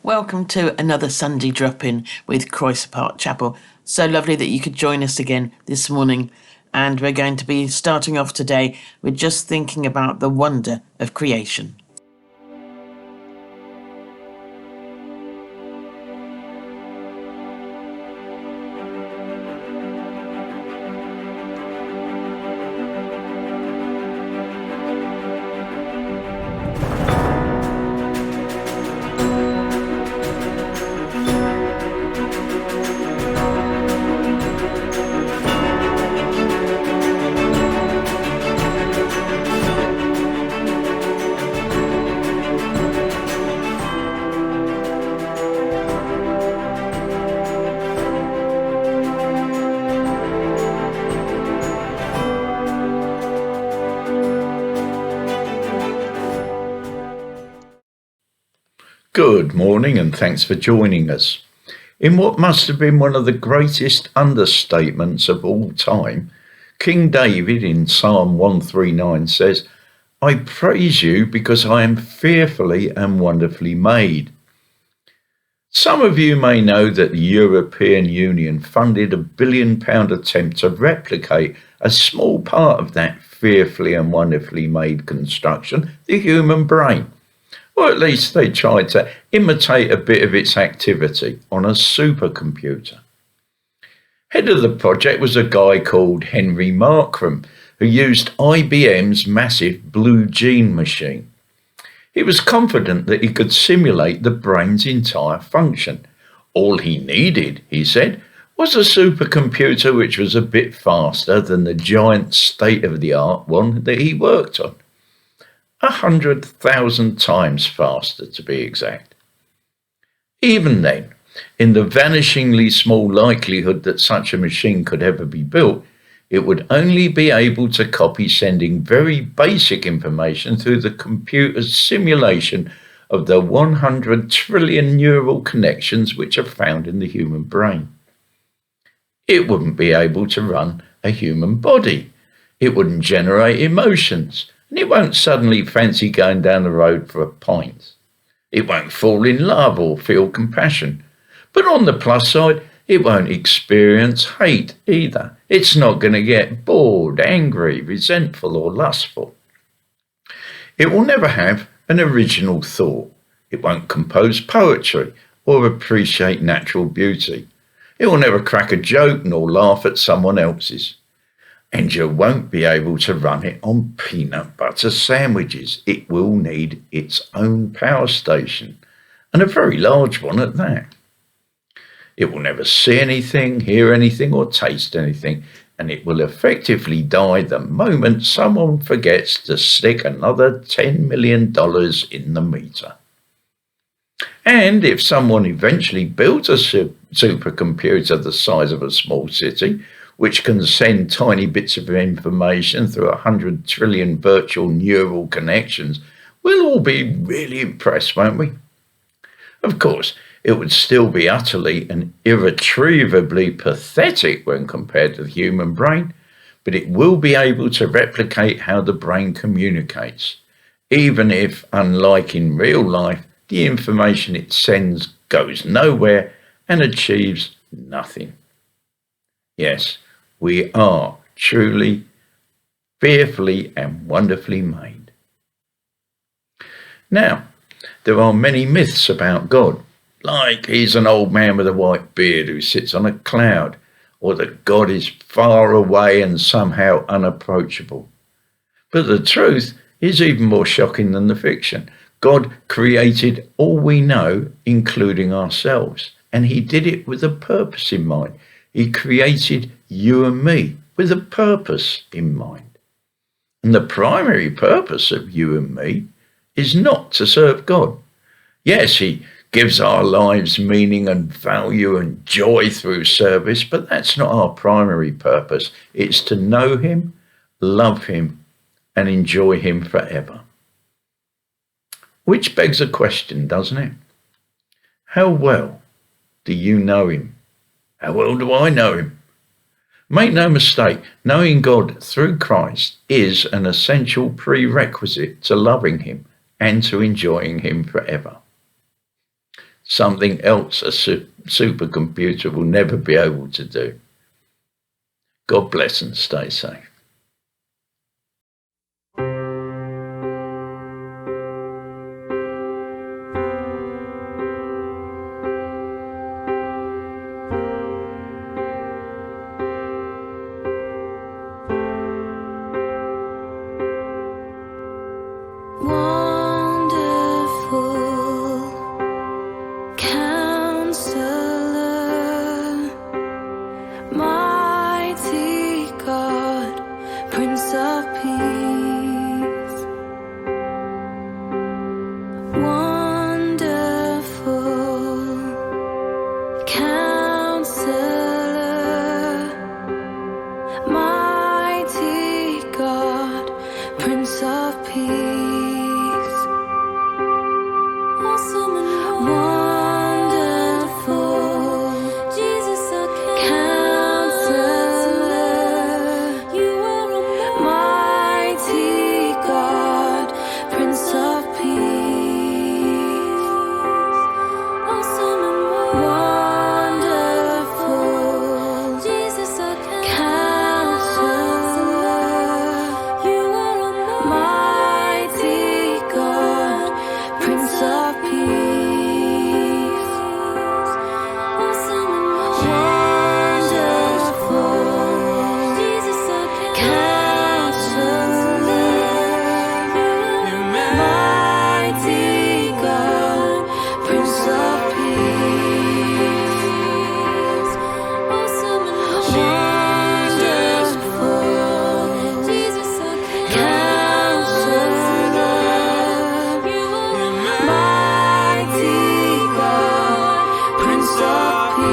Welcome to another Sunday drop-in with Croes-y-Parc Chapel. So lovely that you could join us again this morning. And we're going to be starting off today with just thinking about the wonder of creation. Good morning and thanks for joining us. In what must have been one of the greatest understatements of all time, King David in Psalm 139 says, "I praise you because I am fearfully and wonderfully made." Some of you may know that the European Union funded £1 billion attempt to replicate a small part of that fearfully and wonderfully made construction, the human brain. Or at least they tried to imitate a bit of its activity on a supercomputer. Head of the project was a guy called Henry Markram, who used IBM's massive Blue Gene machine. He was confident that he could simulate the brain's entire function. All he needed, he said, was a supercomputer which was a bit faster than the giant state-of-the-art one that he worked on. 100,000 times faster, to be exact. Even then, in the vanishingly small likelihood that such a machine could ever be built, it would only be able to copy sending very basic information through the computer's simulation of the 100 trillion neural connections which are found in the human brain. It wouldn't be able to run a human body. It wouldn't generate emotions. And it won't suddenly fancy going down the road for a pint. It won't fall in love or feel compassion. But on the plus side, it won't experience hate either. It's not going to get bored, angry, resentful or lustful. It will never have an original thought. It won't compose poetry or appreciate natural beauty. It will never crack a joke nor laugh at someone else's. And you won't be able to run it on peanut butter sandwiches. It will need its own power station, and a very large one at that. It will never see anything, hear anything, or taste anything, and it will effectively die the moment someone forgets to stick another $10 million in the meter. And if someone eventually builds a supercomputer the size of a small city, which can send tiny bits of information through 100 trillion virtual neural connections, we'll all be really impressed, won't we? Of course, it would still be utterly and irretrievably pathetic when compared to the human brain, but it will be able to replicate how the brain communicates, even if, unlike in real life, the information it sends goes nowhere and achieves nothing. Yes, we are truly, fearfully and wonderfully made. Now, there are many myths about God, like he's an old man with a white beard who sits on a cloud, or that God is far away and somehow unapproachable. But the truth is even more shocking than the fiction. God created all we know, including ourselves, and he did it with a purpose in mind. He created you and me with a purpose in mind. And the primary purpose of you and me is not to serve God. Yes, he gives our lives meaning and value and joy through service, but that's not our primary purpose. It's to know him, love him, and enjoy him forever. Which begs a question, doesn't it? How well do you know him? How well do I know him? Make no mistake, knowing God through Christ is an essential prerequisite to loving him and to enjoying him forever. something else a supercomputer will never be able to do. God bless and stay safe. Prince of Peace, wonderful Counselor, mighty God, Prince of Peace, awesome and wonderful, Jesus our Counselor, you are mighty God, Prince of Peace, awesome and wonderful, Jesus our Counselor, you are mighty God, Prince of Peace, awesome and wonderful, Jesus our Counselor, mighty God, Prince of Peace, awesome and wonderful, Jesus our Counselor, mighty God, Prince of Peace.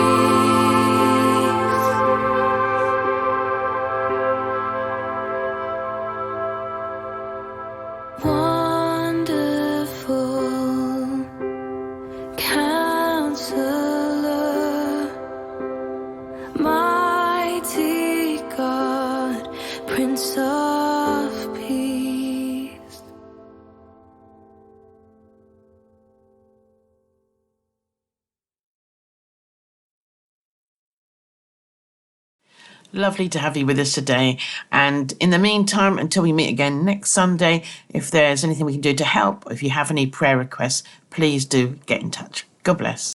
Wonderful Counselor, mighty God, Prince of Peace. Lovely to have you with us today. And in the meantime, until we meet again next Sunday, if there's anything we can do to help, if you have any prayer requests, please do get in touch. God bless.